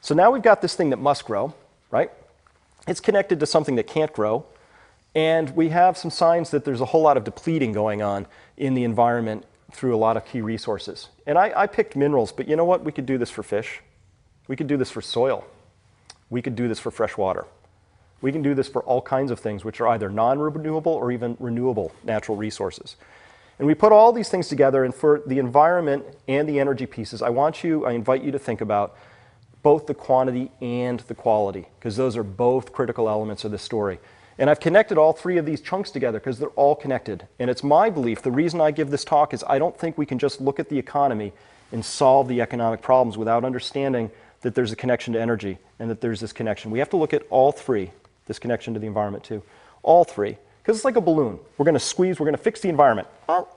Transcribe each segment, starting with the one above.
So now we've got this thing that must grow, right? It's connected to something that can't grow. And we have some signs that there's a whole lot of depleting going on in the environment through a lot of key resources. And I picked minerals, but you know what? We could do this for fish. We could do this for soil. We could do this for fresh water. We can do this for all kinds of things which are either non-renewable or even renewable natural resources. And we put all these things together, and for the environment and the energy pieces, I invite you to think about both the quantity and the quality, because those are both critical elements of this story. And I've connected all three of these chunks together because they're all connected. And it's my belief, the reason I give this talk is I don't think we can just look at the economy and solve the economic problems without understanding that there's a connection to energy and that there's this connection. We have to look at all three, this connection to the environment too. All three. Because it's like a balloon. We're going to squeeze, we're going to fix the environment,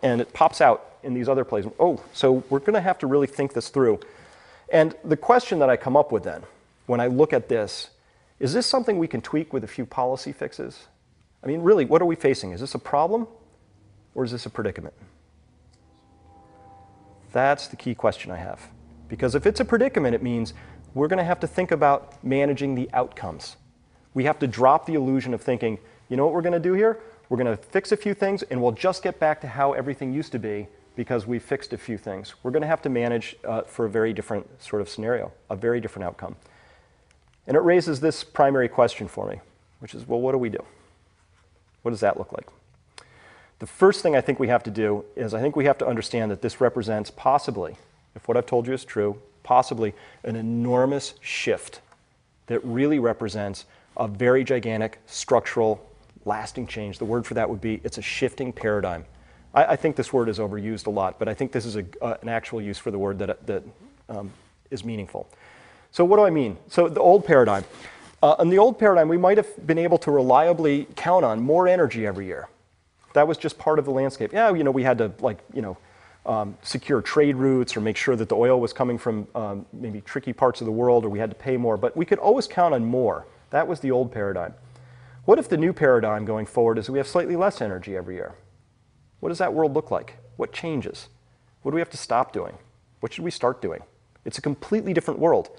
and it pops out in these other places. Oh, so we're going to have to really think this through. And the question that I come up with then, when I look at this, is this something we can tweak with a few policy fixes? I mean, really, what are we facing? Is this a problem, or is this a predicament? That's the key question I have. Because if it's a predicament, it means we're going to have to think about managing the outcomes. We have to drop the illusion of thinking, you know what we're going to do here? We're going to fix a few things, and we'll just get back to how everything used to be because we fixed a few things. We're going to have to manage for a very different sort of scenario, a very different outcome. And it raises this primary question for me, which is, well, what do we do? What does that look like? The first thing I think we have to do is I think we have to understand that this represents possibly, if what I've told you is true, possibly an enormous shift that really represents a very gigantic structural lasting change. The word for that would be it's a shifting paradigm. I think this word is overused a lot, but I think this is an actual use for the word that is meaningful. So what do I mean? So the old paradigm. In the old paradigm, we might have been able to reliably count on more energy every year. That was just part of the landscape. Yeah, you know, we had to secure trade routes or make sure that the oil was coming from maybe tricky parts of the world, or we had to pay more, but we could always count on more. That was the old paradigm. What if the new paradigm going forward is we have slightly less energy every year? What does that world look like? What changes? What do we have to stop doing? What should we start doing? It's a completely different world.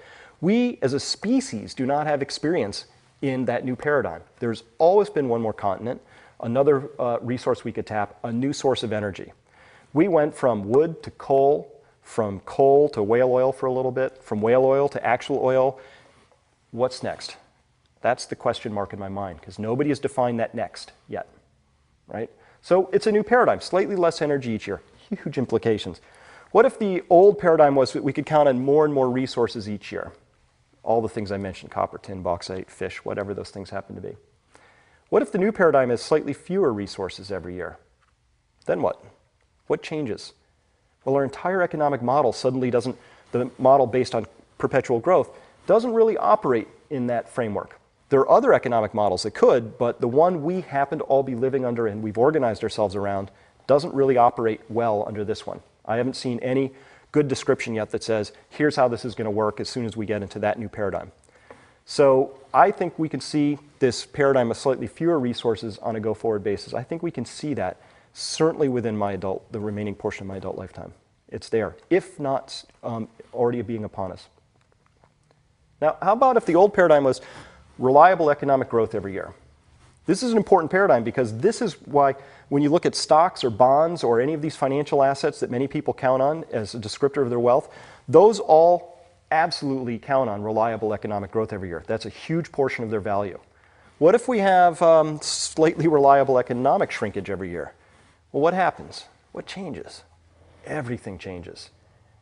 We, as a species, do not have experience in that new paradigm. There's always been one more continent, another resource we could tap, a new source of energy. We went from wood to coal, from coal to whale oil for a little bit, from whale oil to actual oil. What's next? That's the question mark in my mind, because nobody has defined that next yet, right? So it's a new paradigm, slightly less energy each year, huge implications. What if the old paradigm was that we could count on more and more resources each year? All the things I mentioned, copper, tin, bauxite, fish, whatever those things happen to be. What if the new paradigm is slightly fewer resources every year? Then what? What changes? Well, our entire economic model suddenly doesn't, the model based on perpetual growth, doesn't really operate in that framework. There are other economic models that could, but the one we happen to all be living under and we've organized ourselves around doesn't really operate well under this one. I haven't seen any good description yet that says, here's how this is going to work as soon as we get into that new paradigm. So I think we can see this paradigm of slightly fewer resources on a go-forward basis. I think we can see that certainly within the remaining portion of my adult lifetime. It's there, if not already being upon us. Now, how about if the old paradigm was reliable economic growth every year? This is an important paradigm because this is why when you look at stocks or bonds or any of these financial assets that many people count on as a descriptor of their wealth, those all absolutely count on reliable economic growth every year. That's a huge portion of their value. What if we have slightly reliable economic shrinkage every year? Well, what happens? What changes? Everything changes.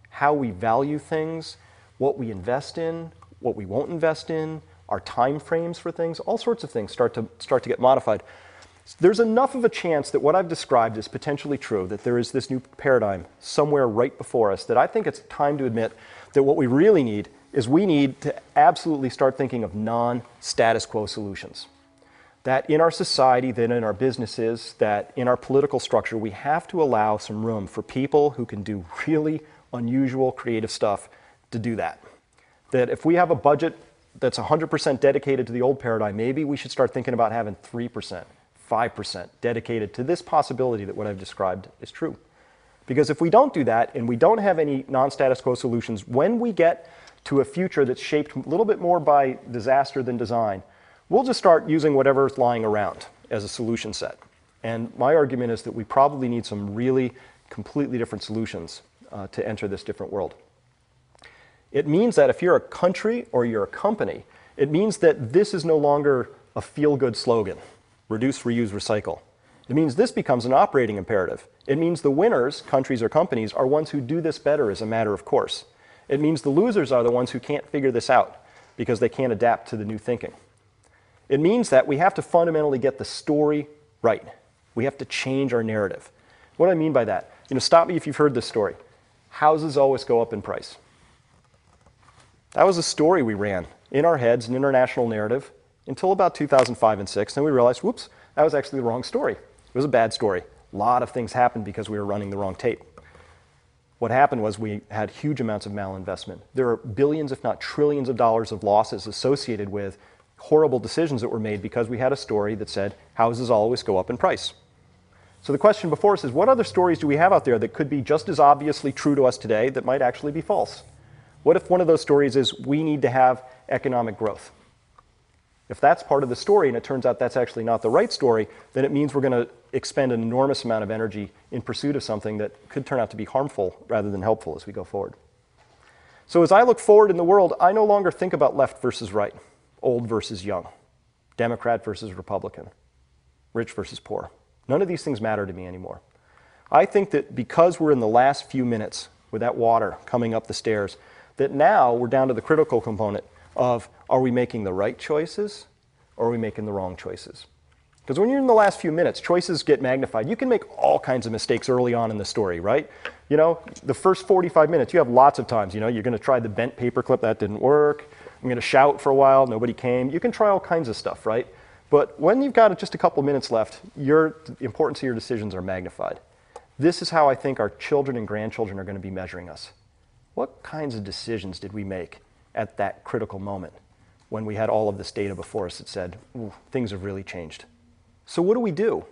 How we value things, what we invest in, what we won't invest in, our time frames for things, all sorts of things start to get modified. There's enough of a chance that what I've described is potentially true, that there is this new paradigm somewhere right before us, that I think it's time to admit that what we really need is we need to absolutely start thinking of non-status quo solutions. That in our society, that in our businesses, that in our political structure, we have to allow some room for people who can do really unusual, creative stuff to do that. That if we have a budget that's 100% dedicated to the old paradigm, maybe we should start thinking about having 3%, 5% dedicated to this possibility that what I've described is true. Because if we don't do that and we don't have any non-status quo solutions, when we get to a future that's shaped a little bit more by disaster than design, we'll just start using whatever's lying around as a solution set. And my argument is that we probably need some really completely different solutions to enter this different world. It means that if you're a country or you're a company, it means that this is no longer a feel-good slogan, reduce, reuse, recycle. It means this becomes an operating imperative. It means the winners, countries or companies, are ones who do this better as a matter of course. It means the losers are the ones who can't figure this out because they can't adapt to the new thinking. It means that we have to fundamentally get the story right. We have to change our narrative. What do I mean by that? Stop me if you've heard this story. Houses always go up in price. That was a story we ran in our heads, an international narrative, until about 2005 and 6. Then we realized, whoops, that was actually the wrong story. It was a bad story. A lot of things happened because we were running the wrong tape. What happened was we had huge amounts of malinvestment. There are billions, if not trillions of dollars of losses associated with horrible decisions that were made because we had a story that said houses always go up in price. So the question before us is, what other stories do we have out there that could be just as obviously true to us today that might actually be false? What if one of those stories is we need to have economic growth? If that's part of the story and it turns out that's actually not the right story, then it means we're going to expend an enormous amount of energy in pursuit of something that could turn out to be harmful rather than helpful as we go forward. So as I look forward in the world, I no longer think about left versus right, old versus young, Democrat versus Republican, rich versus poor. None of these things matter to me anymore. I think that because we're in the last few minutes with that water coming up the stairs, that now we're down to the critical component of, are we making the right choices or are we making the wrong choices? Because when you're in the last few minutes, choices get magnified. You can make all kinds of mistakes early on in the story, right? The first 45 minutes, you have lots of times. You're going to try the bent paperclip, that didn't work. I'm going to shout for a while, nobody came. You can try all kinds of stuff, right? But when you've got just a couple minutes left, the importance of your decisions are magnified. This is how I think our children and grandchildren are going to be measuring us. What kinds of decisions did we make at that critical moment when we had all of this data before us that said, ooh, things have really changed? So what do?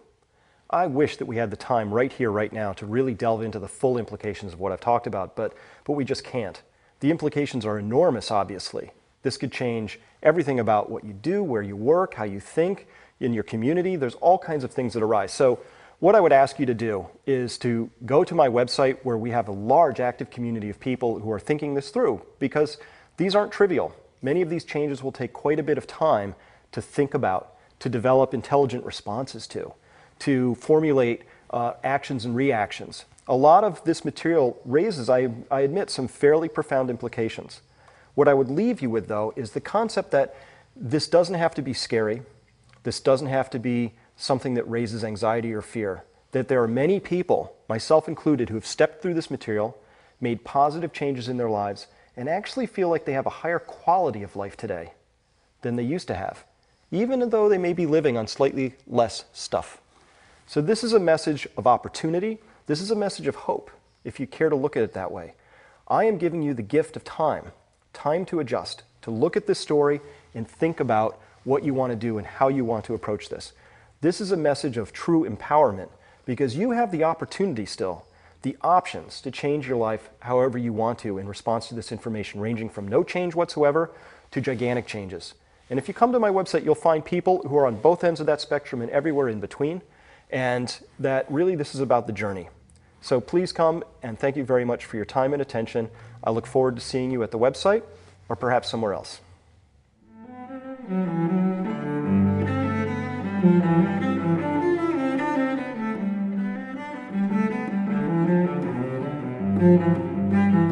I wish that we had the time right here, right now, to really delve into the full implications of what I've talked about, but we just can't. The implications are enormous, obviously. This could change everything about what you do, where you work, how you think, in your community. There's all kinds of things that arise. So what I would ask you to do is to go to my website where we have a large active community of people who are thinking this through, because these aren't trivial. Many of these changes will take quite a bit of time to think about, to develop intelligent responses to formulate actions and reactions. A lot of this material raises, I admit, some fairly profound implications. What I would leave you with, though, is the concept that this doesn't have to be scary. This doesn't have to be something that raises anxiety or fear. That there are many people, myself included, who have stepped through this material, made positive changes in their lives, and actually feel like they have a higher quality of life today than they used to have, even though they may be living on slightly less stuff. So this is a message of opportunity. This is a message of hope, if you care to look at it that way. I am giving you the gift of time to adjust, to look at this story and think about what you want to do and how you want to approach this. This is a message of true empowerment because you have the opportunity still, the options to change your life however you want to in response to this information, ranging from no change whatsoever to gigantic changes. And if you come to my website, you'll find people who are on both ends of that spectrum and everywhere in between, and that really this is about the journey. So please come, and thank you very much for your time and attention. I look forward to seeing you at the website or perhaps somewhere else. Thank you.